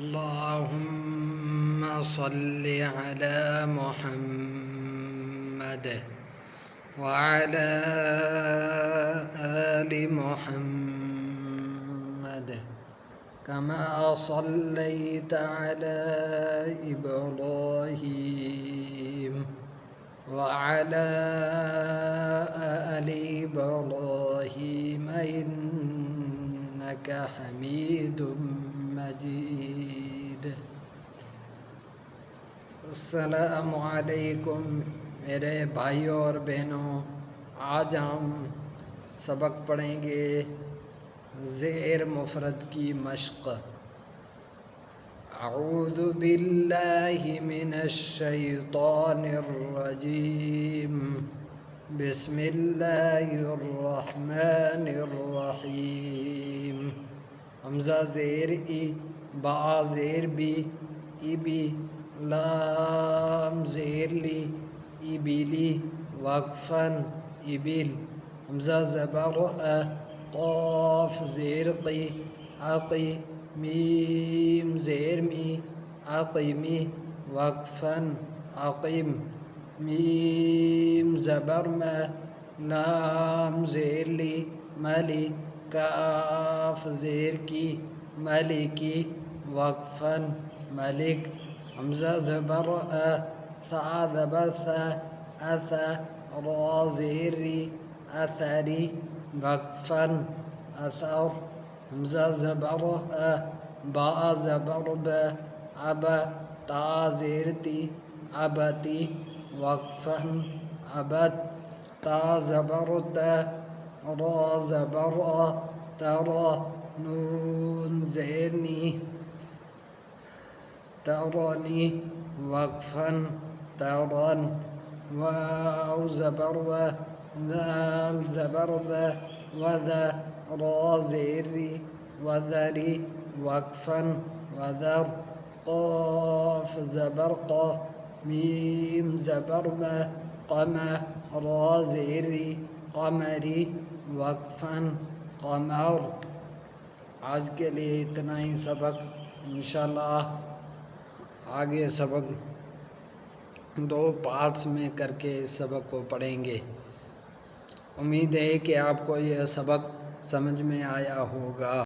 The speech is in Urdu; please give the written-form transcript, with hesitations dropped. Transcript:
اللهم صل على محمد وعلى آل محمد كما صليت على إبراهيم وعلى آل إبراهيم إنك حميد مجيد۔ السلام علیکم میرے بھائیوں اور بہنوں، آج ہم سبق پڑھیں گے زیر مفرد کی مشق۔ اعوذ باللہ من الشیطان الرجیم، بسم اللہ الرحمن الرحیم۔ حمزہ زیر ای، با زیر بی، ای بی، لام زیر لی، ای بیلی، وقفاً ابل۔ حمزہ زبر ا، قاف زیر قی، عقی، میم زیر می، عقیمی، وقفاً عقیم۔ میم زبر م، لام زیر لی، ملی، کاف زیر کی، ملکی، وقفاً ملک۔ حمزہ زبر ا، ثا زبر ثا، اثا، را زیر ری، اثری، وقفاً اثر۔ حمزہ زبر ا، با زبر ب، ابا، تا زیر تی، ابتی، وقفاً ابت۔ تا زبر تا، را زبر آ، ترا، نون زیر نی، ترنی، وقفاً ترن۔ واو زبر و، ذال زبر ذ، وذا، را زیر ری، وذری، وقفاً وذر۔ قاف زبر قا، میم زبر م، قم، را زیر ری، قمری، وقفاً قمر۔ آج کے لیے اتنا ہی سبق، انشاءاللہ آگے سبق 2 پارٹس میں کر کے اس سبق کو پڑھیں گے۔ امید ہے کہ آپ کو یہ سبق سمجھ میں آیا ہوگا۔